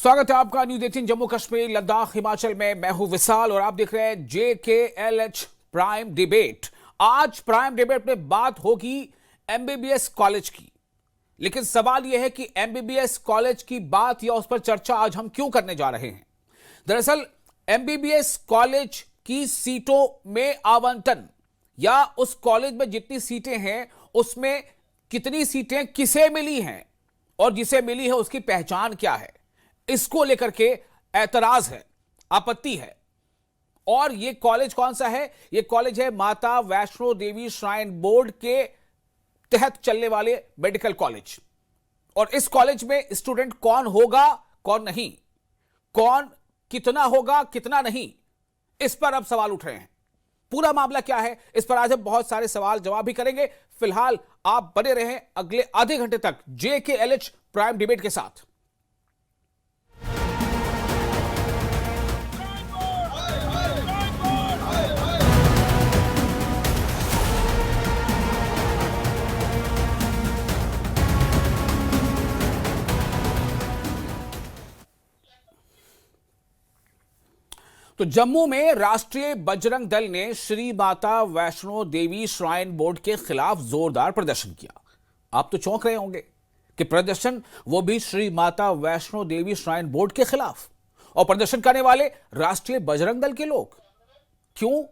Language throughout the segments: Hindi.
स्वागत है आपका न्यूज़ 18 जम्मू कश्मीर लद्दाख हिमाचल में। मैं हूं विशाल और आप देख रहे हैं JKLH प्राइम डिबेट। आज प्राइम डिबेट में बात होगी MBBS कॉलेज की, लेकिन सवाल यह है कि MBBS कॉलेज की बात या उस पर चर्चा आज हम क्यों करने जा रहे हैं। दरअसल MBBS कॉलेज की सीटों में आवंटन या उस कॉलेज में जितनी सीटें हैं उसमें कितनी सीटें किसे मिली हैं और जिसे मिली है उसकी पहचान क्या है, इसको लेकर के ऐतराज है, आपत्ति है। और ये कॉलेज कौन सा है? ये कॉलेज है माता वैष्णो देवी श्राइन बोर्ड के तहत चलने वाले मेडिकल कॉलेज। और इस कॉलेज में स्टूडेंट कौन होगा कौन नहीं, कौन कितना होगा कितना नहीं, इस पर अब सवाल उठ रहे हैं। पूरा मामला क्या है, इस पर आज हम बहुत सारे सवाल जवाब भी करेंगे। फिलहाल आप बने रहें अगले आधे घंटे तक JKLH प्राइम डिबेट के साथ। तो जम्मू में राष्ट्रीय बजरंग दल ने श्री माता वैष्णो देवी श्राइन बोर्ड के खिलाफ जोरदार प्रदर्शन किया। आप तो चौंक रहे होंगे कि प्रदर्शन वो भी श्री माता वैष्णो देवी श्राइन बोर्ड के खिलाफ, और प्रदर्शन करने वाले राष्ट्रीय बजरंग दल के लोग। क्यों?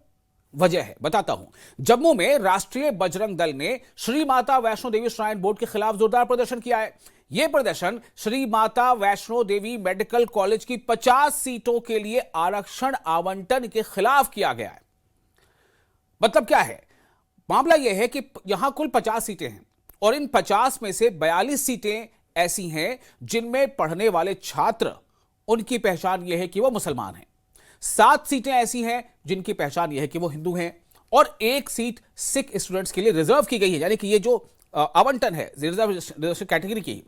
वजह है, बताता हूं। जम्मू में राष्ट्रीय बजरंग दल ने श्री माता वैष्णो देवी श्राइन बोर्ड के खिलाफ जोरदार प्रदर्शन किया है। यह प्रदर्शन श्री माता वैष्णो देवी मेडिकल कॉलेज की 50 सीटों के लिए आरक्षण आवंटन के खिलाफ किया गया है। मतलब क्या है मामला? यह है कि यहां कुल 50 सीटें हैं और इन 50 में से 42 सीटें ऐसी हैं जिनमें पढ़ने वाले छात्र, उनकी पहचान यह है कि वो मुसलमान हैं। 7 सीटें ऐसी हैं जिनकी पहचान यह है कि वो हिंदू हैं, और 1 सीट सिख स्टूडेंट्स के लिए रिजर्व की गई है। यानी कि ये जो आवंटन है रिजर्व कैटेगरी की।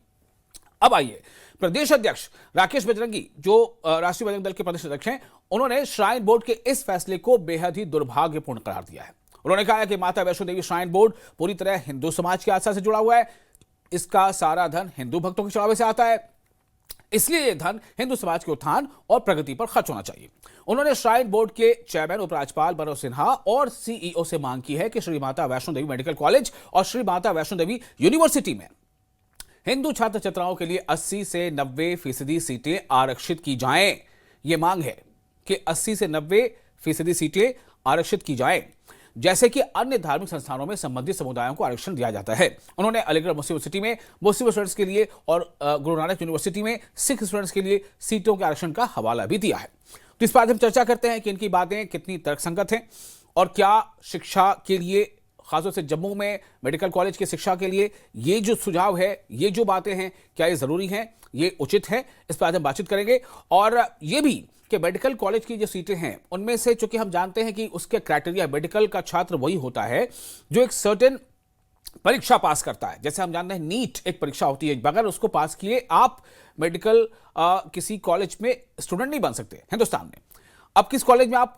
अब आइए, प्रदेश अध्यक्ष राकेश बजरंगी, जो राष्ट्रीय बजरंग दल के प्रदेश अध्यक्ष हैं, उन्होंने श्राइन बोर्ड के इस फैसले को बेहद ही दुर्भाग्यपूर्ण करार दिया है। उन्होंने कहा है कि माता वैष्णो देवी श्राइन बोर्ड पूरी तरह हिंदू समाज की आस्था से जुड़ा हुआ है। इसका सारा धन हिंदू भक्तों के चढ़ावे से आता है, इसलिए यह धन हिंदू समाज के उत्थान और प्रगति पर खर्च होना चाहिए। उन्होंने श्राइन बोर्ड के चेयरमैन उपराज्यपाल मनोज सिन्हा और CEO से मांग की है कि श्री माता वैष्णो देवी मेडिकल कॉलेज और श्री माता वैष्णो देवी यूनिवर्सिटी में हिंदू छात्र छात्राओं के लिए 80 से 90% सीटें आरक्षित की जाएं। यह मांग है कि 80 से 90% सीटें आरक्षित की जाएं, जैसे कि अन्य धार्मिक संस्थानों में संबंधित समुदायों को आरक्षण दिया जाता है। उन्होंने अलीगढ़ मुस्लिम यूनिवर्सिटी में मुस्लिम स्टूडेंट्स के लिए और गुरु नानक यूनिवर्सिटी में सिख स्टूडेंट्स के लिए सीटों के आरक्षण का हवाला भी दिया है। तो इस पर हम चर्चा करते हैं कि इनकी बातें कितनी तर्कसंगत हैं और क्या शिक्षा के लिए, खासतौर से जम्मू में मेडिकल कॉलेज की शिक्षा के लिए ये जो सुझाव है, ये जो बातें हैं, क्या ये जरूरी हैं, ये उचित है? इस पर आज हम बातचीत करेंगे। और ये भी कि मेडिकल कॉलेज की जो सीटें हैं उनमें से, चूंकि हम जानते हैं कि उसके क्राइटेरिया, मेडिकल का छात्र वही होता है जो एक सर्टेन परीक्षा पास करता है। जैसे हम जानते हैं नीट एक परीक्षा होती है, बगैर उसको पास किए आप मेडिकल किसी कॉलेज में स्टूडेंट नहीं बन सकते हिंदुस्तान में। अब किस कॉलेज में आप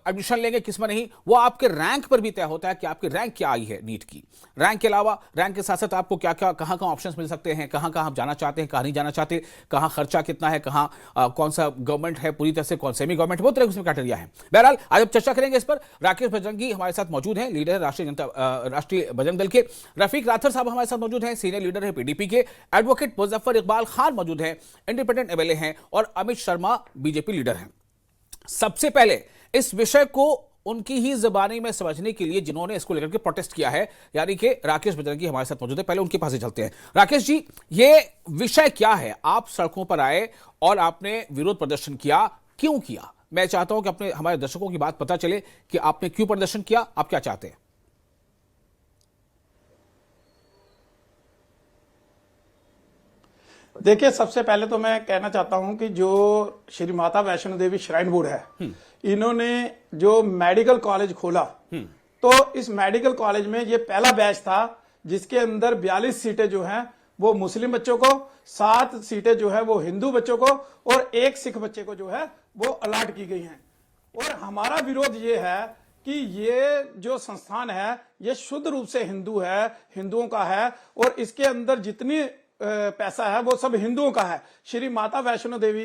एडमिशन लेंगे, किस में नहीं, वो आपके रैंक पर भी तय होता है कि आपकी रैंक क्या आई है नीट की। रैंक के अलावा, रैंक के साथ साथ आपको क्या क्या, कहाँ कहाँ ऑप्शंस मिल सकते हैं, कहाँ कहाँ आप जाना चाहते हैं, कहाँ नहीं जाना चाहते, कहाँ खर्चा कितना है, कहाँ कौन सा गवर्नमेंट है पूरी तरह से, कौन सेमी गवर्नमेंट, बहुत तरह के उसमें क्राइटेरिया है। बहरहाल आज हम चर्चा करेंगे इस पर। राकेश बजरंगी हमारे साथ मौजूद हैं, लीडर है राष्ट्रीय बजरंग दल के। रफीक राथर साहब हमारे साथ मौजूद हैं, सीनियर लीडर है PDP के। एडवोकेट मुजफ्फर इकबाल खान मौजूद हैं, इंडिपेंडेंट MLA हैं। और अमित शर्मा BJP लीडर हैं। सबसे पहले इस विषय को उनकी ही जुबानी में समझने के लिए जिन्होंने इसको लेकर के प्रोटेस्ट किया है, यानी कि राकेश बजरंगी हमारे साथ मौजूद है। पहले उनके पास ही चलते हैं। राकेश जी, ये विषय क्या है? आप सड़कों पर आए और आपने विरोध प्रदर्शन किया, क्यों किया? मैं चाहता हूं कि अपने हमारे दर्शकों की बात पता चले कि आपने क्यों प्रदर्शन किया, आप क्या चाहते हैं। देखिए, सबसे पहले तो मैं कहना चाहता हूं कि जो श्री माता वैष्णो देवी श्राइन बोर्ड है, इन्होंने जो मेडिकल कॉलेज खोला, तो इस मेडिकल कॉलेज में ये पहला बैच था जिसके अंदर 42 सीटें जो हैं वो मुस्लिम बच्चों को, 7 सीटें जो है वो हिंदू बच्चों को और 1 सिख बच्चे को जो है वो अलाट की गई हैं। और हमारा विरोध ये है कि ये जो संस्थान है ये शुद्ध रूप से हिंदू है, हिंदुओं का है, और इसके अंदर जितनी पैसा है वो सब हिंदुओं का है। श्री माता वैष्णो देवी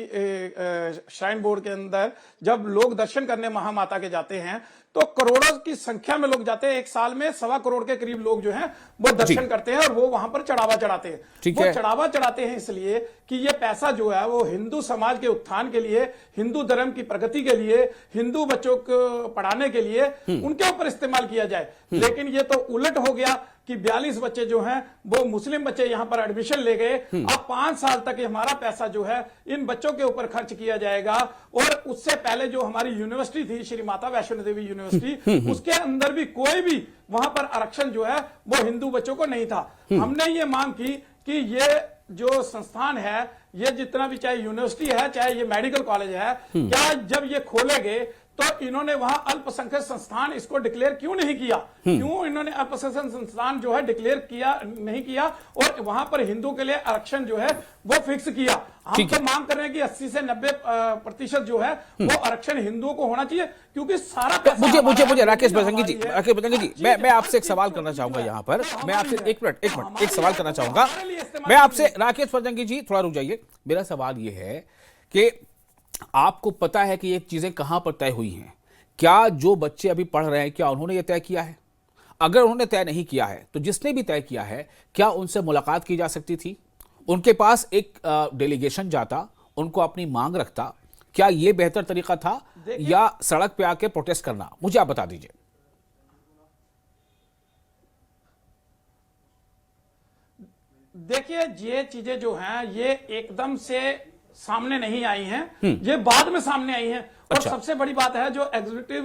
श्राइन बोर्ड के अंदर जब लोग दर्शन करने महामाता के जाते हैं तो करोड़ों की संख्या में लोग जाते हैं। एक साल में 1.25 करोड़ के करीब लोग जो हैं वो दर्शन करते हैं और वो वहां पर चढ़ावा चढ़ाते हैं। वो चढ़ावा चढ़ाते हैं इसलिए कि ये पैसा जो है वो हिंदू समाज के उत्थान के लिए, हिंदू धर्म की प्रगति के लिए, हिंदू बच्चों को पढ़ाने के लिए उनके ऊपर इस्तेमाल किया जाए। लेकिन ये तो उलट हो गया कि 42 बच्चे जो हैं वो मुस्लिम बच्चे यहां पर एडमिशन ले गए। अब 5 साल तक हमारा पैसा जो है इन बच्चों के ऊपर खर्च किया जाएगा। और उससे पहले जो हमारी यूनिवर्सिटी थी श्री माता वैष्णो देवी यूनिवर्सिटी, उसके अंदर भी कोई भी वहां पर आरक्षण जो है वो हिंदू बच्चों को नहीं था। हमने ये मांग की कि ये जो संस्थान है, ये जितना भी चाहे यूनिवर्सिटी है चाहे ये मेडिकल कॉलेज है, क्या जब ये खोले गए तो इन्होंने वहां अल्पसंख्यक संस्थान इसको डिक्लेयर क्यों नहीं किया? क्यों इन्होंने अल्पसंख्यक संस्थान जो है डिक्लेयर किया नहीं किया और वहां पर हिंदू के लिए आरक्षण जो है वो फिक्स किया? हम तो मांग कर रहे हैं कि 80 से 90% जो है वो आरक्षण हिंदुओं को होना चाहिए, क्योंकि सारा पैसा मुझे राकेश बजरंगी जी, मैं आपसे एक सवाल करना चाहूंगा यहाँ पर। मैं आपसे एक सवाल करना चाहूंगा। मैं आपसे राकेश बजरंगी जी थोड़ा रुक जाइए। मेरा सवाल ये है कि आपको पता है कि ये चीजें कहां पर तय हुई हैं? क्या जो बच्चे अभी पढ़ रहे हैं क्या उन्होंने ये तय किया है? अगर उन्होंने तय नहीं किया है तो जिसने भी तय किया है क्या उनसे मुलाकात की जा सकती थी? उनके पास एक डेलीगेशन जाता, उनको अपनी मांग रखता? क्या यह बेहतर तरीका था या सड़क पे आके प्रोटेस्ट करना? मुझे आप बता दीजिए। देखिए, ये चीजें जो हैं ये एकदम से सामने नहीं आई हैं, ये बाद में सामने आई हैं। और सबसे बड़ी बात है जो एग्जीक्यूटिव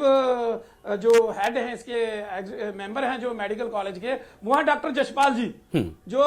जो हेड हैं, इसके मेंबर हैं जो मेडिकल कॉलेज के, वो है डॉक्टर जसपाल जी। जो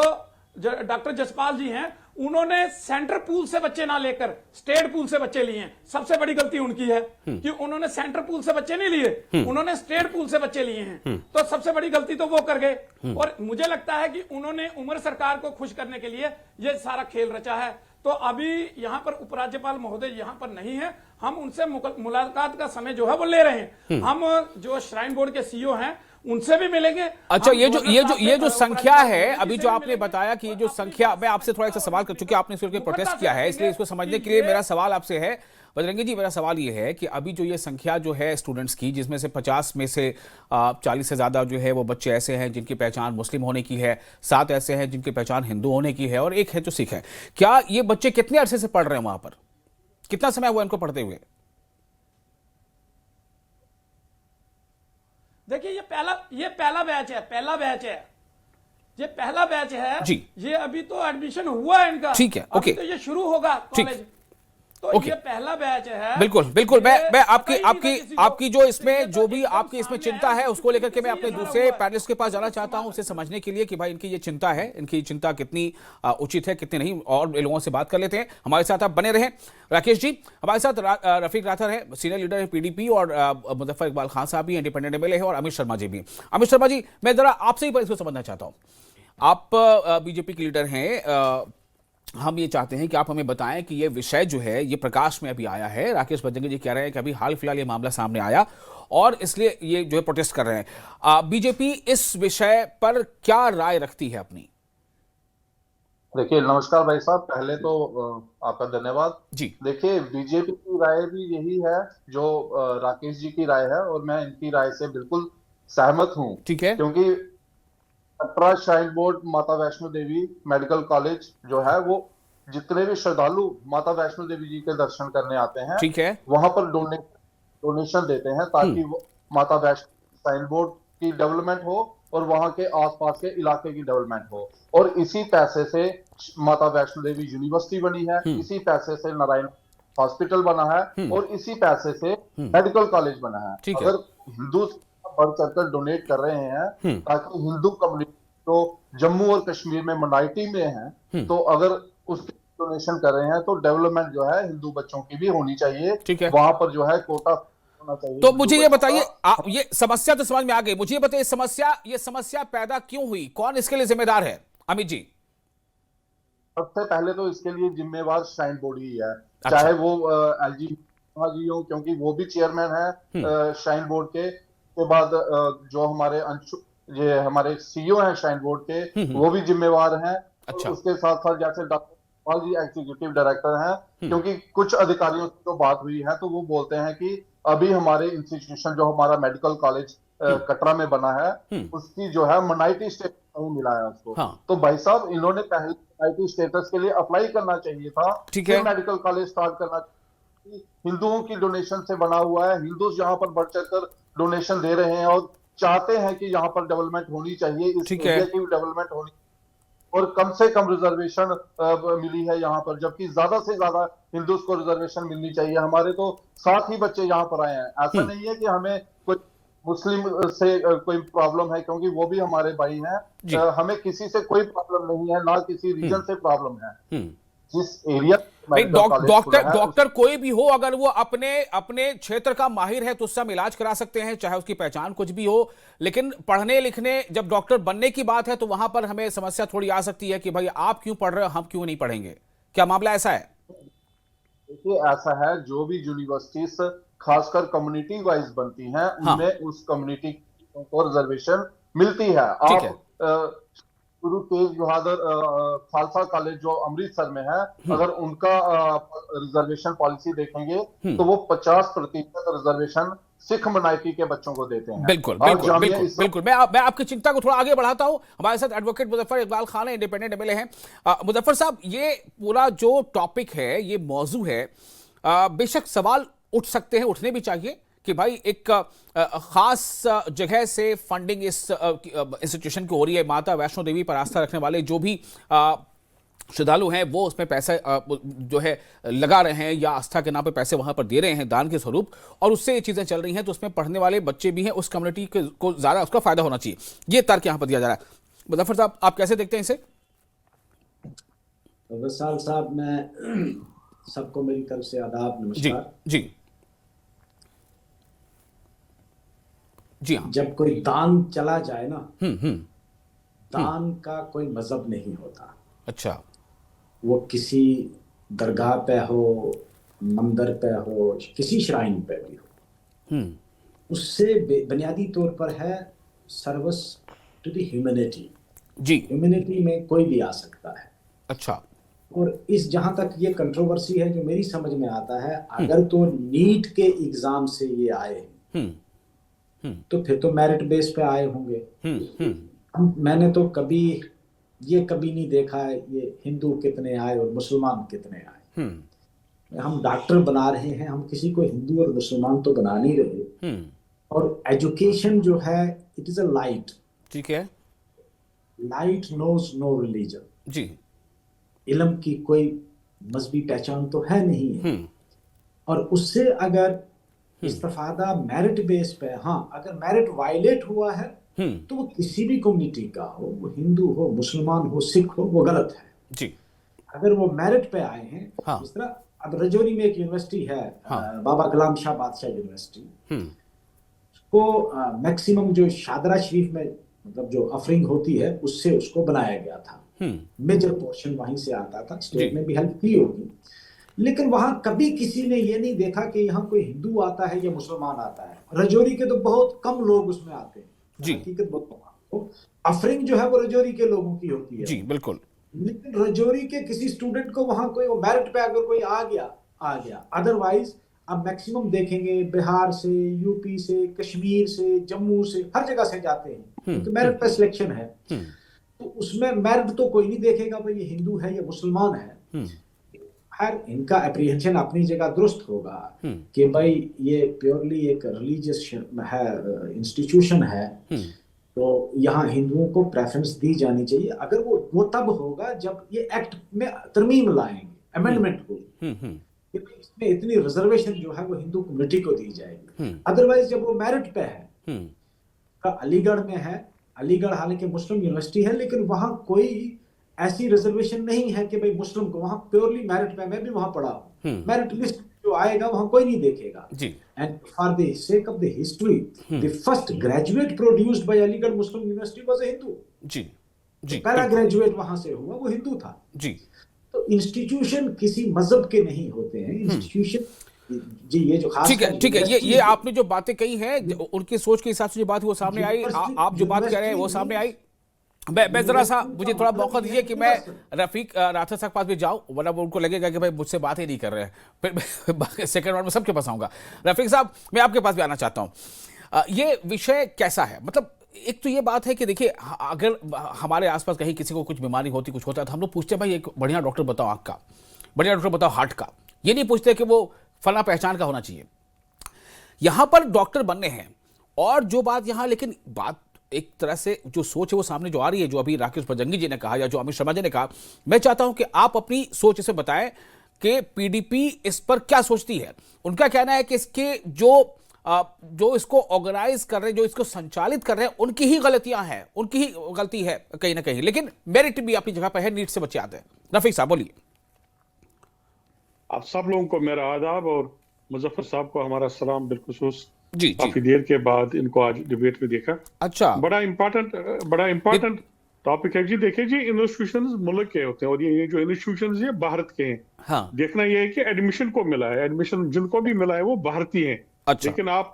डॉक्टर जसपाल जी हैं उन्होंने सेंट्रल पूल से बच्चे ना लेकर स्टेट पूल से बच्चे लिए हैं। सबसे बड़ी गलती उनकी है कि उन्होंने सेंट्रल पूल से बच्चे नहीं लिए, उन्होंने स्टेट पूल से बच्चे लिए हैं। तो सबसे बड़ी गलती तो वो कर गए। और मुझे लगता है कि उन्होंने उमर सरकार को खुश करने के लिए ये सारा खेल रचा है। तो अभी यहां पर उपराज्यपाल महोदय यहां पर नहीं है, हम उनसे मुलाकात का समय जो है वो ले रहे हैं। हम जो श्राइन बोर्ड के सीईओ हैं उनसे भी मिलेंगे। अच्छा, ये जो संख्या है अभी जो आपने बताया कि ये जो संख्या, मैं आपसे थोड़ा सा सवाल कर चुकी, आपने इसके प्रोटेस्ट किया है, इसलिए इसको समझने के लिए मेरा सवाल आपसे है बजरंगी जी। मेरा सवाल ये है कि अभी जो ये संख्या जो है स्टूडेंट्स की, जिसमें से 50 में से 40 से ज्यादा जो है वो बच्चे ऐसे हैं जिनकी पहचान मुस्लिम होने की है, 7 ऐसे हैं जिनकी पहचान हिंदू होने की है और 1 है जो सिख है। क्या ये बच्चे कितने अरसे से पढ़ रहे हैं वहां पर? कितना समय हुआ इनको पढ़ते हुए? देखिए, ये पहला बैच है, ये पहला बैच है जी। ये अभी तो एडमिशन हुआ है इनका। ठीक है, ओके। तो ये शुरू होगा कॉलेज, तो ये पहला बैच है। बिल्कुल मैं आपकी जो इसमें जो भी आपकी इसमें चिंता है उसको लेकर के मैं अपने दूसरे पैनलिस्ट के पास जाना चाहता हूं, उसे समझने के लिए कि भाई इनकी ये चिंता है, इनकी चिंता कितनी उचित है कितनी नहीं, और लोगों से बात कर लेते हैं। हमारे साथ आप बने रहें। राकेश जी हमारे साथ रफीक राथर है, सीनियर लीडर है पीडीपी, और मुजफ्फर इकबाल खान साहब भी इंडिपेंडेंट एमएलए है, और अमित शर्मा जी भी। अमित शर्मा जी, मैं जरा आपसे ही इसको समझना चाहता हूं। आप बीजेपी के लीडर हैं, हम ये चाहते हैं कि आप हमें बताएं कि ये विषय जो है ये प्रकाश में अभी आया है। राकेश बजरंगी जी कह रहे हैं कि अभी हाल फिलहाल ये मामला सामने आया और इसलिए ये जो है प्रोटेस्ट कर रहे हैं। बीजेपी इस विषय पर क्या राय रखती है अपनी? देखिए, नमस्कार भाई साहब, पहले तो आपका धन्यवाद जी। देखिए, बीजेपी की राय भी यही है जो राकेश जी की राय है, और मैं इनकी राय से बिल्कुल सहमत हूँ। ठीक है, क्योंकि कटरा श्राइन बोर्ड माता वैष्णो देवी मेडिकल कॉलेज जो है वो जितने भी श्रद्धालु माता वैष्णो देवी जी के दर्शन करने आते हैं, ठीक है, वहां पर डोनेशन देते हैं ताकि वो माता वैष्णो श्राइन बोर्ड की डेवलपमेंट हो और वहां के आसपास के इलाके की डेवलपमेंट हो। और इसी पैसे से माता वैष्णो देवी यूनिवर्सिटी बनी है, इसी पैसे से नारायण हॉस्पिटल बना है, और इसी पैसे से मेडिकल कॉलेज बना है। अगर हिंदू बढ़ चढ़कर डोनेट कर रहे हैं ताकि हिंदू कम्युनिटी तो जम्मू और कश्मीर में माइनॉरिटी में है, तो अगर उसकी डोनेशन कर रहे हैं तो डेवलपमेंट जो है हिंदू बच्चों की भी होनी चाहिए, वहां पर जो है कोटा होना चाहिए। तो मुझे ये बताइए, ये समस्या तो समझ में आ गई, मुझे ये बताइए ये समस्या पैदा क्यों हुई, कौन इसके लिए जिम्मेदार है? अमित जी, सबसे पहले तो इसके लिए जिम्मेवार श्राइन बोर्ड ही है। अच्छा। चाहे वो एलजी जी हो, क्योंकि वो भी चेयरमैन है श्राइन बोर्ड के बाद जो हमारे सीईओ हैं श्राइन बोर्ड के, वो भी जिम्मेवार हैं, अच्छा। उसके साथ साथ जैसे doctor Pal ji executive director हैं, क्योंकि कुछ अधिकारियों से तो बात हुई है तो वो बोलते हैं कि अभी हमारे इंस्टीट्यूशन जो हमारा मेडिकल कॉलेज कटरा में बना है, उसकी जो है माइनॉरिटी स्टेटस नहीं मिला है उसको। हाँ। तो भाई साहब, इन्होंने पहले माइनॉरिटी स्टेटस के लिए अप्लाई करना चाहिए था, ठीक फिर है। मेडिकल कॉलेज स्टार्ट करना चाहिए। हिंदुओं की डोनेशन से बना हुआ है, हिंदू यहाँ पर बढ़ चढ़कर डोनेशन दे रहे हैं और चाहते हैं कि यहाँ पर डेवलपमेंट होनी चाहिए, इस ठीक है। एरिया की डेवलपमेंट होनी, और कम से कम रिजर्वेशन मिली है यहाँ पर, जबकि ज्यादा से ज्यादा हिंदूज को रिजर्वेशन मिलनी चाहिए। हमारे तो 7 ही बच्चे यहाँ पर आए हैं, ऐसा नहीं है कि हमें कोई मुस्लिम से कोई प्रॉब्लम है, क्योंकि वो भी हमारे भाई जी। हैं। हमें किसी से कोई प्रॉब्लम नहीं है, ना किसी रीजन से प्रॉब्लम है। जिस एरिया नहीं, डॉक्टर कोई भी हो, अगर वो अपने अपने क्षेत्र का माहिर है तो उससे हम इलाज करा सकते हैं, चाहे उसकी पहचान कुछ भी हो। लेकिन पढ़ने लिखने, जब डॉक्टर बनने की बात है तो वहां पर हमें समस्या थोड़ी आ सकती है कि भाई आप क्यों पढ़ रहे हो, हम क्यों नहीं पढ़ेंगे। क्या मामला ऐसा है? देखिए, ऐसा है, जो भी यूनिवर्सिटीज खासकर कम्युनिटी वाइज बनती हैं, हाँ। उनमें उस कम्युनिटी को रिजर्वेशन मिलती है। ठीक है। आप गुरु तेज बहादुर खालसा कॉलेज जो अमृतसर में है, अगर उनका रिजर्वेशन पॉलिसी देखेंगे तो वो 50% रिजर्वेशन सिख माइनॉरिटी के बच्चों को देते हैं। बिल्कुल बिल्कुल बिल्कुल बिल्कुल। मैं आपकी चिंता को थोड़ा आगे बढ़ाता हूं। हमारे साथ एडवोकेट मुजफ्फर इकबाल खान है, इंडिपेंडेंट एमएलए हैं। मुजफ्फर साहब, ये पूरा जो टॉपिक है, ये मौजू है, बेशक सवाल उठ सकते हैं, उठने भी चाहिए कि भाई एक खास जगह से फंडिंग इस इंस्टीट्यूशन की हो रही है। माता वैष्णो देवी पर आस्था रखने वाले जो भी श्रद्धालु हैं वो उसमें पैसा जो है लगा रहे हैं, या आस्था के नाम पे पैसे वहां पर दे रहे हैं दान के स्वरूप, और उससे ये चीजें चल रही हैं। तो उसमें पढ़ने वाले बच्चे भी हैं, उस कम्युनिटी को ज्यादा उसका फायदा होना चाहिए, ये तर्क यहां पर दिया जा रहा है। मुजफ्फर साहब, आप कैसे देखते हैं इसे? वसाल साहब, मैं सबको मेरी तरफ से आदाब, नमस्कार। जी जी हाँ। जब कोई दान चला जाए ना, दान का कोई मजहब नहीं होता। अच्छा। वो किसी दरगाह पे हो, मंदिर पे हो, किसी श्राइन पे भी हो, उससे बुनियादी तौर पर है सर्विस टू द ह्यूमैनिटी। जी। ह्यूमैनिटी में कोई भी आ सकता है। अच्छा। और इस जहां तक ये कंट्रोवर्सी है, जो मेरी समझ में आता है, अगर तो नीट के एग्जाम से ये आए तो फिर तो मेरिट बेस पे आए होंगे। मैंने तो कभी नहीं देखा है ये हिंदू कितने आए और मुसलमान कितने आए। हम डॉक्टर बना रहे हैं, हम किसी को हिंदू और मुसलमान तो बना नहीं रहे। और एजुकेशन जो है, इट इज अ लाइट। ठीक है। Light knows no religion. जी। इल्म की कोई मजहबी पहचान तो है नहीं है। और उससे अगर इस्तेफादा मेरिट बेस पे, हाँ, अगर मेरिट वायलेट हुआ है तो वो किसी भी कम्युनिटी का हो, वो हिंदू हो, मुसलमान हो, सिख हो, वो गलत है। जी। अगर वो मेरिट पे आए हैं, हाँ। इस तरह अब रजौरी में एक यूनिवर्सिटी है, हाँ। बाबा गुलाम शाह बादशाह यूनिवर्सिटी, को मैक्सिमम जो शादरा शरीफ में मतलब जो ऑफरिंग होती है उससे उसको बनाया गया था। मेजर पोर्शन वहीं से आता था, स्टेट ने भी हेल्प की होगी। लेकिन वहां कभी किसी ने ये नहीं देखा कि यहाँ कोई हिंदू आता है या मुसलमान आता है। रजौरी के तो बहुत कम लोग उसमें आते हैं। जी। हकीकत बहुत कम। अफरिंग जो है वो रजौरी के लोगों की होती है। जी बिल्कुल। लेकिन रजौरी के किसी स्टूडेंट को वहां कोई मेरिट पे अगर कोई आ गया। अदरवाइज अब मैक्सिमम देखेंगे बिहार से, यूपी से, कश्मीर से, जम्मू से, हर जगह से जाते हैं, क्योंकि मेरिट पे सिलेक्शन है। तो उसमें मेरिट तो कोई नहीं देखेगा भाई ये हिंदू है या मुसलमान है। हर इनका अप्रीहेंशन अपनी जगह दुरुस्त होगा कि भाई ये प्योरली एक रिलीजियस है, इंस्टीट्यूशन है, तो यहाँ हिंदुओं को प्रेफरेंस दी जानी चाहिए। अगर वो तब होगा जब ये एक्ट में तरमीम लाएंगे, अमेंडमेंट होगी कि इसमें इतनी रिजर्वेशन जो है वो हिंदू कम्युनिटी को दी जाएगी। अदरवाइज जब वो मेरिट पे है, अलीगढ़ में है, अलीगढ़ हालांकि मुस्लिम यूनिवर्सिटी है, लेकिन वहां कोई ऐसी रिजर्वेशन नहीं है कि भाई मुस्लिम को, वहां प्योरली मेरिट पे, मैं भी वहां पढ़ा हूं, मेरिट लिस्ट जो आएगा वहां कोई नहीं देखेगा। And for the sake of the history, the first graduate produced by Aligarh Muslim University was a Hindu. जी। पहला ग्रेजुएट वहां से हुआ, वो हिंदू था। जी। तो इंस्टीट्यूशन किसी मजहब के नहीं होते हैं। इंस्टीट्यूशन जी, ये जो खास ठीक है, ये आपने जो बातें कही हैं, उनकी सोच के हिसाब से जो बात वो सामने आई, आप जो बात कह रहे हैं वो सामने आई। मैं जरा सा मुझे थोड़ा मौका दीजिए कि मैं रफीक राठौर साहब के पास भी जाऊं, वरना वो उनको लगेगा कि भाई मुझसे बात ही नहीं कर रहे हैं, फिर सेकंड राउंड में सबके पास आऊंगा। रफीक साहब, मैं आपके पास भी आना चाहता हूं। ये विषय कैसा है? मतलब एक तो ये बात है कि देखिए, अगर हमारे आसपास कहीं किसी को कुछ बीमारी होती, कुछ होता है, तो हम लोग पूछते हैं भाई एक बढ़िया डॉक्टर बताओ आंख का, बढ़िया डॉक्टर बताओ हार्ट का। ये नहीं पूछते कि वो फला पहचान का होना चाहिए। यहां पर डॉक्टर बनने हैं, और जो बात यहां, लेकिन बात एक तरह से जो सोच है वो सामने जो आ रही है, जो अभी राकेश भजंगी जी ने कहा या जो अमित शर्मा जी ने कहा, मैं चाहता हूं कि आप अपनी सोच इसे बताएं कि पीडीपी इस पर क्या सोचती है। उनका कहना है कि इसके जो इसको ऑर्गेनाइज कर रहे हैं, जो इसको संचालित कर रहे हैं, उनकी ही गलतियां हैं, उनकी ही गलती है कहीं ना कहीं, लेकिन मेरिट भी अपनी जगह पर है, नीट से बच्चे आते हैं। रफीक साहब बोलिए। आप सब लोगों को मेरा आदाब और मुजफ्फर साहब को हमारा सलाम बिलखुसूस। जी काफी देर के बाद इनको आज डिबेट में देखा। अच्छा, बड़ा इम्पोर्टेंट टॉपिक है जी। देखिए जी, इंस्टीट्यूशंस मुल्क के होते हैं और ये जो इंस्टीट्यूशंस ये भारत के हैं। हाँ, देखना ये है कि एडमिशन को मिला है, एडमिशन जिनको भी मिला है वो भारतीय हैं। अच्छा। लेकिन आप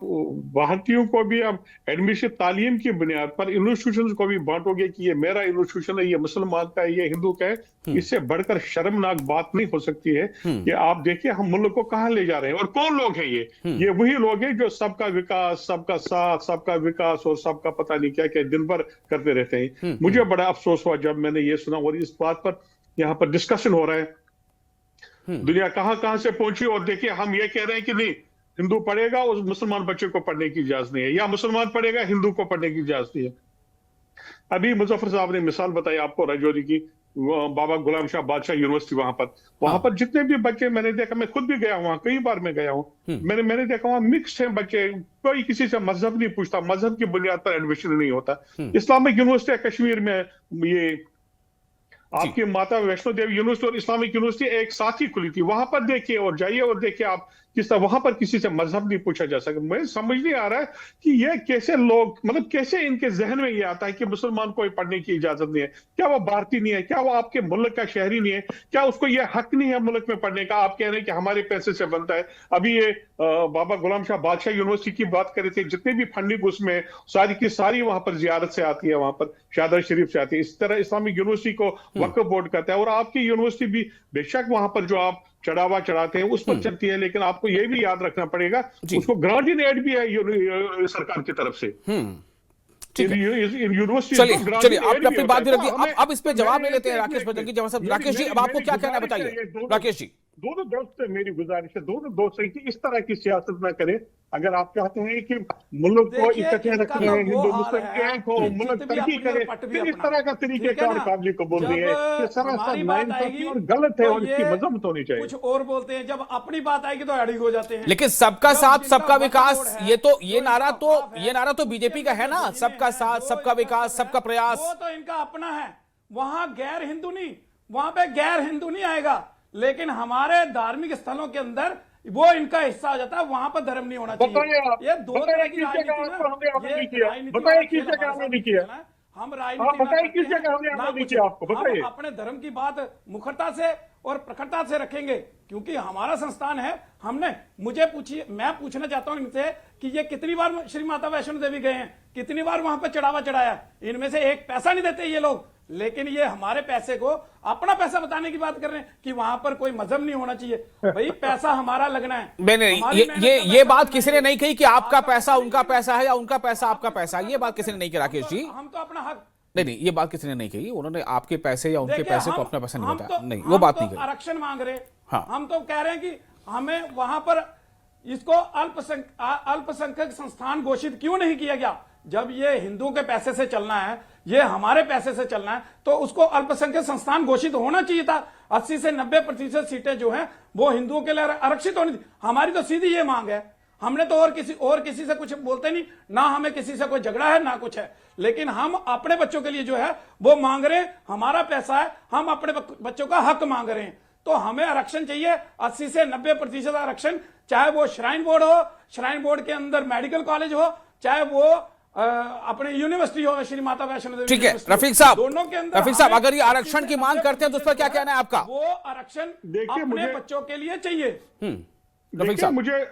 भारतीयों को भी अब एडमिशन तालीम की बुनियाद पर इंस्टीट्यूशंस को भी बांटोगे कि ये मेरा इंस्टीट्यूशन है, ये मुसलमान का है, ये हिंदू का है। इससे बढ़कर शर्मनाक बात नहीं हो सकती है कि आप देखिए हम मुल्क को कहां ले जा रहे हैं। और कौन लोग हैं ये वही लोग हैं जो सबका विकास, सबका साथ, सबका विकास और सबका पता नहीं क्या क्या दिन भर करते रहते हैं। मुझे बड़ा अफसोस हुआ जब मैंने ये सुना, और इस बात पर यहाँ पर डिस्कशन हो रहा है, दुनिया कहां से पहुंची। और देखिए हम ये कह रहे हैं कि नहीं, हिंदू पढ़ेगा उस मुसलमान बच्चे को पढ़ने की इजाजत नहीं है, या मुसलमान पढ़ेगा हिंदू को पढ़ने की इजाजत नहीं है। अभी मुजफ्फर साहब ने मिसाल बताई आपको राजौरी की, बाबा गुलाम शाह बादशाह यूनिवर्सिटी, वहां पर जितने भी बच्चे मैंने देखा, मैं खुद भी गया हूं, कई बार मैं गया हूं, मैंने देखा वहां मिक्स है बच्चे, कोई किसी से मजहब नहीं पूछता, मजहब की बुनियाद पर एडमिशन नहीं होता। इस्लामिक यूनिवर्सिटी है कश्मीर में, ये आपकी माता वैष्णो देवी यूनिवर्सिटी और इस्लामिक यूनिवर्सिटी एक साथ ही खुली थी। वहां पर देखिए और जाइए और देखिए आप किस तरह वहां पर किसी से मजहब नहीं पूछा जा सका। मुझे समझ नहीं आ रहा है कि ये कैसे लोग, मतलब कैसे इनके जहन में ये आता है कि मुसलमान को पढ़ने की इजाजत नहीं है। क्या वो भारतीय नहीं है? क्या वो आपके मुल्क का शहरी नहीं है? क्या उसको ये हक नहीं है मुल्क में पढ़ने का? आप कह रहे हैं कि हमारे पैसे से बनता है। अभी ये बाबा गुलाम शाह बादशाह यूनिवर्सिटी की बात कर रहे थे, जितने भी फंडिंग उसमें सारी की सारी वहां पर जियारत से आती है, वहां पर शाहदरा शरीफ से आती है। इस तरह इस्लामिक यूनिवर्सिटी को वक्फ बोर्ड करता है, और आपकी यूनिवर्सिटी भी बेशक वहां पर जो आप चढ़ावा चढ़ाते हैं उस पर चलती है, लेकिन आपको यह भी याद रखना पड़ेगा उसको ग्रांट इन एड भी है सरकार की तरफ से। यूनिवर्सिटी चलिए आपने अपनी बात भी रख दी। अब इस पे जवाब ले लेते हैं राकेश भजंगी जी साहब। राकेश जी, अब आपको क्या कहना है बताइए। राकेश जी, दोनों दोस्त से मेरी गुजारिश है, दोनों दोस्त हैं कि इस तरह की सियासत ना करें। अगर आप चाहते हैं कि मुल्क को इकट्ठे रखना है, हिंदू मुस्लिम एक हो, मुल्क तरक्की करे, फिर इस तरह का तरीकेकार काबिल कबूल नहीं है। ये सरासर नाइंसाफी और गलत है, और इसकी मजम्मत होनी चाहिए। कुछ और बोलते हैं, जब अपनी बात आएगी तो अड़ी हो जाते हैं। लेकिन सबका साथ सबका विकास, ये नारा तो बीजेपी का है ना, सबका साथ सबका विकास सबका प्रयास। वो तो इनका अपना है, वहां गैर हिंदू नहीं, वहां पे गैर हिंदू नहीं आएगा। लेकिन हमारे धार्मिक स्थलों के अंदर वो इनका हिस्सा हो जाता है, वहां पर धर्म नहीं होना चाहिए। ये दो तरह की राजनीति बताइए किस जगह हमने नहीं किया। हम राजनीति किस जगह हमने नहीं किया, आपको बताइए। हम अपने धर्म की बात मुखरता से और प्रखरता से रखेंगे, क्योंकि हमारा संस्थान है। मुझे पूछिए, मैं पूछना चाहता हूं इनसे कि ये कितनी बार श्री माता वैष्णो देवी गए हैं, कितनी बार वहां पर चढ़ावा चढ़ाया। इनमें से एक पैसा नहीं देते ये लोग, लेकिन ये हमारे पैसे को अपना पैसा बताने की बात कर रहे हैं कि वहां पर कोई मजहब नहीं होना चाहिए। भाई पैसा हमारा लगना है। नहीं, ये बात किसी ने नहीं कही कि आपका पैसा उनका पैसा है या उनका पैसा आपका पैसा है। ये बात किसी ने नहीं कही राकेश जी। हम तो अपना हक, नहीं, ये बात किसी ने नहीं कही। उन्होंने आपके पैसे या उनके पैसे को अपना पैसा नहीं बताया। नहीं, वो वो बात नहीं कही। आरक्षण मांग रहे, हाँ। हम तो कह रहे हैं कि हमें वहां पर इसको अल्पसंख्यक संस्थान घोषित क्यों नहीं किया गया। जब ये हिंदुओं के पैसे से चलना है, ये हमारे पैसे से चलना है, तो उसको अल्पसंख्यक संस्थान घोषित होना चाहिए था। 80 से 90% सीटें जो हैं वो हिंदुओं के लिए आरक्षित होनी थी। हमारी तो सीधी ये मांग है। हमने तो और किसी से कुछ बोलते नहीं, ना हमें किसी से कोई झगड़ा है ना कुछ है, लेकिन हम अपने बच्चों के लिए जो है वो मांग रहे हैं। हमारा पैसा है, हम अपने बच्चों का हक मांग रहे हैं, तो हमें आरक्षण चाहिए। 80 से 90% आरक्षण, चाहे वो श्राइन बोर्ड हो, श्राइन बोर्ड के अंदर मेडिकल कॉलेज हो, चाहे वो अपने यूनिवर्सिटी हो, श्री माता वैष्णो देवी। ठीक है रफीक साहब, दोनों के अंदर रफीक साहब, अगर ये आरक्षण की मांग करते हैं तो उस पर क्या कहना है आपका? वो आरक्षण अपने बच्चों के लिए चाहिए। देखिए मुझे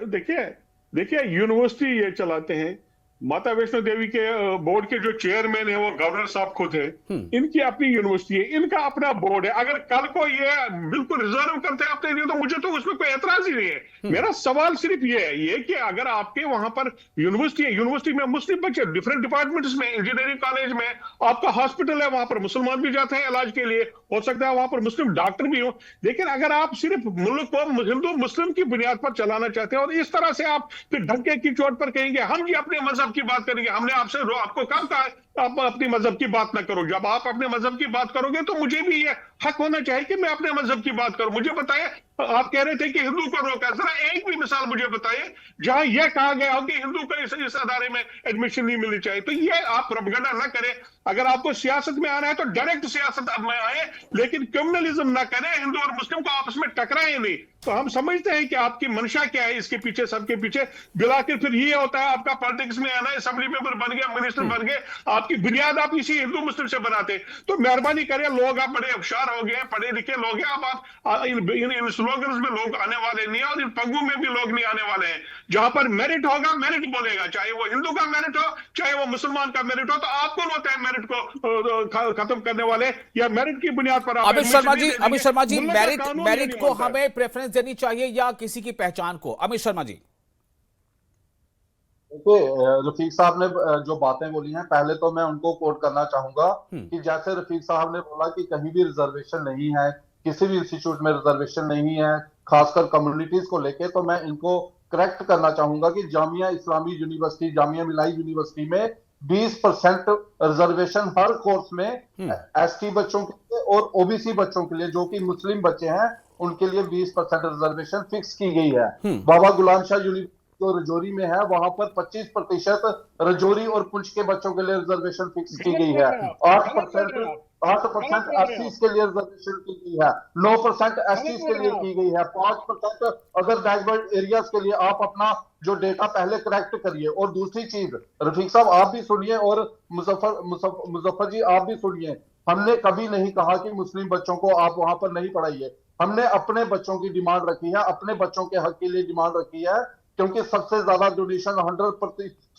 देखिए यूनिवर्सिटी ये चलाते हैं, माता वैष्णो देवी के बोर्ड के जो चेयरमैन है वो गवर्नर साहब खुद है। इनकी अपनी यूनिवर्सिटी है, इनका अपना बोर्ड है। अगर कल को ये बिल्कुल रिजर्व करते हैं अपने लिए तो मुझे तो उसमें कोई एतराज ही नहीं है। मेरा सवाल सिर्फ ये है ये कि अगर आपके वहां पर यूनिवर्सिटी है, यूनिवर्सिटी में मुस्लिम बच्चे डिफरेंट डिपार्टमेंट्स में, इंजीनियरिंग कॉलेज में आपका हॉस्पिटल है, वहां पर मुसलमान भी जाते हैं इलाज के लिए, हो सकता है वहां पर मुस्लिम डॉक्टर भी हो। लेकिन अगर आप सिर्फ मुल्क को हिंदू मुस्लिम की बुनियाद पर चलाना चाहते हैं और इस तरह से आप फिर डंके की चोट पर कहेंगे हम जी अपने मजहब की बात करेंगे, हमने आपसे आपको कब कहा आप अपनी मजहब की बात ना करो। जब आप अपने मजहब की बात करोगे तो मुझे भी ये हक होना चाहिए कि मैं अपने मजहब की बात करूं। मुझे बताइए, आप कह रहे थे कि हिंदू को रोका, जरा एक भी मिसाल मुझे बताइए जहां यह कहा गया हो कि हिंदू को इस अदारे में एडमिशन नहीं मिलनी चाहिए। तो ये आप प्रोपेगेंडा ना करें। अगर आपको सियासत में आना है तो डायरेक्ट सियासत में आए, लेकिन क्रिमिनलिज्म ना करें, हिंदू और मुस्लिम को आपस में टकराए नहीं। तो हम समझते हैं कि आपकी मंशा क्या है इसके पीछे, सबके पीछे बिलाकर फिर ये होता है आपका पॉलिटिक्स में आना, असेंबली मेंबर बन गया, मिनिस्टर बन गए, आपकी बुनियाद आप इसी हिंदू मुस्लिम से बनाते। तो मेहरबानी करें, लोग आप बड़े होशियार हो गए, पढ़े लिखे लोग हैं, अब आप इन स्लोगन्स में लोग आने वाले नहीं है और इन पंगों में भी लोग नहीं आने वाले हैं। जहां पर मेरिट होगा मेरिट बोलेगा, चाहे वो हिंदू का मेरिट हो चाहे वो मुसलमान का मेरिट हो। तो आप कौन होते हैं मेरिट को खत्म करने वाले, या मेरिट की बुनियाद पर आप अमित शर्मा जी कानून मेरिट नहीं को मानता है। हमें प्रेफरेंस देनी चाहिए या किसी की पहचान को? अमित शर्मा जी। देखिए, रफीक साहब ने जो बातें बोली हैं, पहले तो मैं उनको कोट करना चाहूंगा कि जैसे रफीक साहब ने बोला कि कहीं भी रिजर्वेशन नहीं है, किसी भी इंस्टीट्यूट में रिजर्वेशन नहीं है, खासकर कम्युनिटीज को लेके, तो मैं इनको करेक्ट करना चाहूंगा कि जामिया इस्लामी यूनिवर्सिटी, जामिया मिलाई यूनिवर्सिटी में 20% रिजर्वेशन हर कोर्स में एसटी बच्चों के लिए और ओबीसी बच्चों के लिए, जो कि मुस्लिम बच्चे हैं, उनके लिए 20% रिजर्वेशन फिक्स की गई है। बाबा गुलाम शाह यूनिवर्सिटी जो रजौरी में है, वहां पर 25% रजौरी और पुंछ के बच्चों के लिए रिजर्वेशन फिक्स की गई है। 8% एससीज के लिए रिजर्वेशन की गई है, 9% एसटीज के लिए की गई है, 5% अदर बैकवर्ड एरियाज के लिए। आप अपना जो डेटा पहले करेक्ट करिए। और दूसरी चीज, रफीक साहब आप भी सुनिए और मुजफ्फर जी आप भी सुनिए, हमने कभी नहीं कहा कि मुस्लिम बच्चों को आप वहां पर नहीं पढ़ाइए। हमने अपने बच्चों की डिमांड रखी है, अपने बच्चों के हक के लिए डिमांड रखी है, क्योंकि सबसे ज्यादा डोनेशन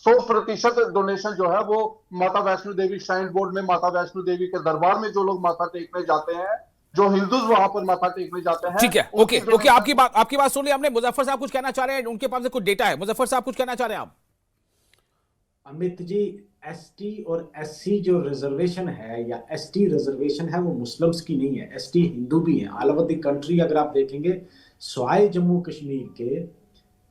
100% डोनेशन जो है वो माता वैष्णो देवी श्राइन बोर्ड में, माता वैष्णो देवी के दरबार में जो लोग माथा टेकने जाते हैं, जो हिंदूज वहां पर माथा टेकने जाते हैं। ठीक है, ओके आपकी बात सुन ली हमने। मुजफ्फर साहब कुछ कहना चाह रहे हैं, उनके पास कुछ डेटा है। मुजफ्फर साहब कुछ कहना चाह रहे हैं आप? अमित जी, एसटी और एससी जो रिजर्वेशन है या एसटी रिजर्वेशन है वो मुस्लिम्स की नहीं है, एसटी हिंदू भी है। ऑल ओवर द कंट्री अगर आप देखेंगे, स्वाय जम्मू कश्मीर के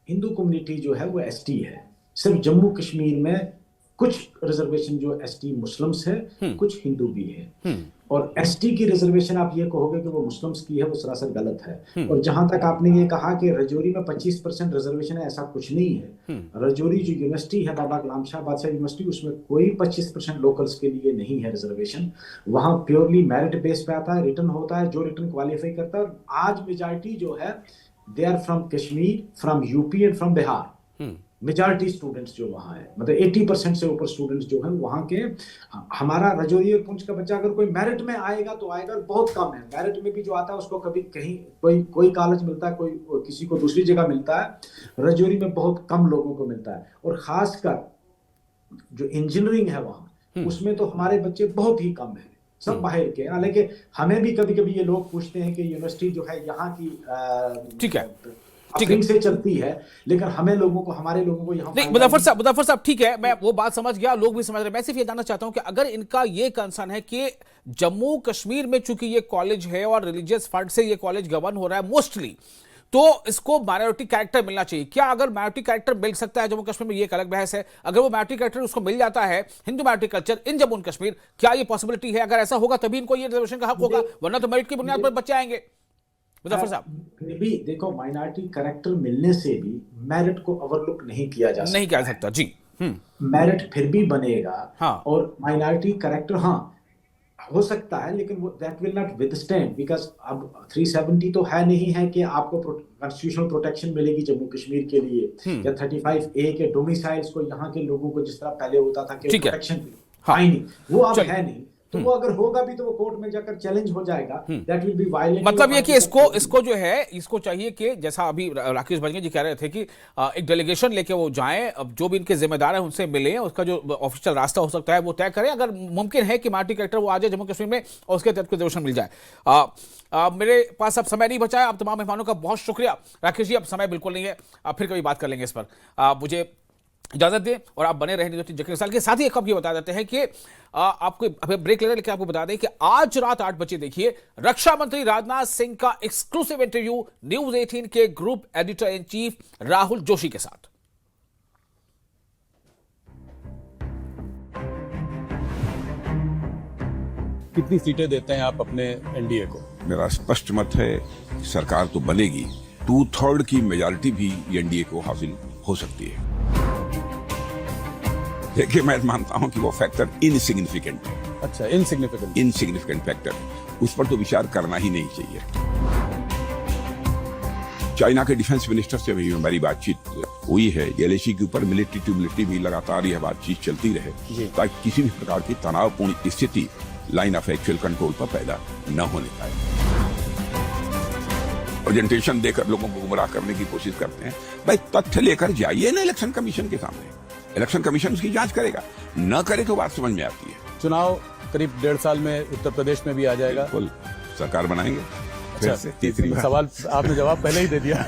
हिंदू कम्युनिटी जो है वो एसटी है। सिर्फ जम्मू कश्मीर में कुछ रिजर्वेशन जो एसटी मुस्लिम्स है, कुछ हिंदू भी है। और एसटी की रिजर्वेशन आप ये कहोगे कि वो मुस्लिम्स की है, वो सरासर गलत है। और जहां तक आपने ये कहा कि रजौरी में 25% रिजर्वेशन है, ऐसा कुछ नहीं है। रजौरी जो यूनिवर्सिटी है, बाबा गुलाम शाह बादशाह यूनिवर्सिटी, उसमें कोई 25% लोकल्स के लिए नहीं है रिजर्वेशन। वहां प्योरली मेरिट बेस पे आता है, रिटर्न होता है, जो रिटर्न क्वालिफाई करता है। आज मेजॉरिटी जो है they are from Kashmir, from UP and from Bihar. Majority students जो वहाँ है, मतलब 80% से ऊपर स्टूडेंट्स जो है वहाँ के। हमारा रजौरी और पुंछ का बच्चा अगर कोई मेरिट में आएगा तो आएगा, बहुत कम है। मेरिट में भी जो आता है उसको कभी कहीं कोई कॉलेज मिलता है, कोई किसी को दूसरी जगह मिलता है। रजौरी में बहुत कम लोगों को मिलता है। और खासकर जो इंजीनियरिंग है वहाँ, उसमें तो हमारे बच्चे बहुत ही कम है, सब बाहर के। हालांकि हमें भी कभी कभी ये लोग पूछते हैं कि यूनिवर्सिटी जो है यहाँ की ठीक है से चलती है, लेकिन हमें लोगों को, हमारे लोगों को यहाँ नहीं। मुजफ्फर साहब ठीक है, मैं वो बात समझ गया, लोग भी समझ रहे। मैं सिर्फ ये जानना चाहता हूं कि अगर इनका ये कंसर्न है कि जम्मू कश्मीर में चूंकि ये कॉलेज है और रिलीजियस फंड से ये कॉलेज गवर्न हो रहा है मोस्टली, तो इसको माइनॉरिटी कैरेक्टर मिलना चाहिए। क्या अगर माइनॉरिटी कैरेक्टर मिल सकता है जम्मू कश्मीर में? ये एक अलग बहस है। अगर वो माइनॉरिटी कैरेक्टर उसको मिल जाता है, Hindu minority culture in Jammu Kashmir, क्या ये पॉसिबिलिटी है? अगर ऐसा होगा तभी इनको ये रिजर्वेशन का हक होगा, वरना तो मेरिट की बुनियाद पर बच्चे आएंगे। मुजफ्फर साहब भी देखो, माइनॉरिटी कैरेक्टर मिलने से भी मेरिट को ओवरलुक नहीं किया जा सकता, नहीं किया जा सकता जी। मेरिट फिर भी बनेगा। हाँ। और माइनॉरिटी कैरेक्टर हाँ हो सकता है, लेकिन वो that will not withstand, because अब 370 तो है नहीं है कि आपको कॉन्स्टिट्यूशनल प्रोटेक्शन मिलेगी जम्मू कश्मीर के लिए, या 35A के डोमिसाइल्स को यहाँ के लोगों को जिस तरह पहले होता था कि प्रोटेक्शन, हाँ नहीं, वो अब है नहीं। तो वो अगर होगा भी तो वो कोर्ट में जाकर चैलेंज हो जाएगा, दैट विल बी वायलेंट। मतलब ये कि इसको जो है, इसको चाहिए कि जैसा अभी राकेश बंगे जी कह रहे थे कि एक डेलीगेशन लेके वो जाएं, अब जो भी इनके जिम्मेदार हैं उनसे मिलें, उसका जो ऑफिशियल रास्ता हो सकता है वो तय करें। अगर मुमकिन है कि मार्टी कैरेक्टर वो आ जाए जम्मू कश्मीर में और उसके तहत कोई रिजर्वेशन मिल जाए। मेरे पास अब समय नहीं बचा है। आप तमाम मेहमानों का बहुत शुक्रिया। राकेश जी, अब समय बिल्कुल नहीं है, फिर कभी बात कर लेंगे इस पर। मुझे इजाजत दें और आप बने रहें जकीर साल के साथ ही। एक आप ये बता देते हैं कि आपको अभी ब्रेक ले रहे, लेकिन आपको बता दें कि आज रात 8 बजे देखिए रक्षा मंत्री राजनाथ सिंह का एक्सक्लूसिव इंटरव्यू न्यूज 18 के group editor in chief Rahul Joshi के साथ। कितनी सीटें देते हैं आप अपने एनडीए को? मेरा स्पष्ट मत है सरकार तो बनेगी, 2/3 की मेजॉरिटी भी एनडीए को हासिल हो सकती है। देखिए, मैं मानता हूं कि वो फैक्टर इनसिग्निफिकेंट है। अच्छा, इनसिग्निफिकेंट फैक्टर, उस पर तो विचार करना ही नहीं चाहिए। चाइना के डिफेंस मिनिस्टर से भी हमारी बातचीत हुई है। एलएसी के ऊपर मिलिट्री टू मिलिट्री भी लगातार यह बातचीत चलती रहे ताकि किसी भी प्रकार की तनावपूर्ण स्थिति लाइन ऑफ एक्चुअल कंट्रोल पर पैदा न होने पाए। प्रेजेंटेशन देकर लोगों को गुमराह करने की कोशिश करते हैं। भाई, तथ्य लेकर जाइए ना इलेक्शन कमीशन के सामने, इलेक्शन कमीशन उसकी जांच करेगा। न करे तो बात समझ में आती है। चुनाव करीब 1.5 साल में उत्तर प्रदेश में भी आ जाएगा। बिल्कुल, सरकार बनाएंगे। अच्छा, तीसरी सवाल आपने जवाब पहले ही दे दिया।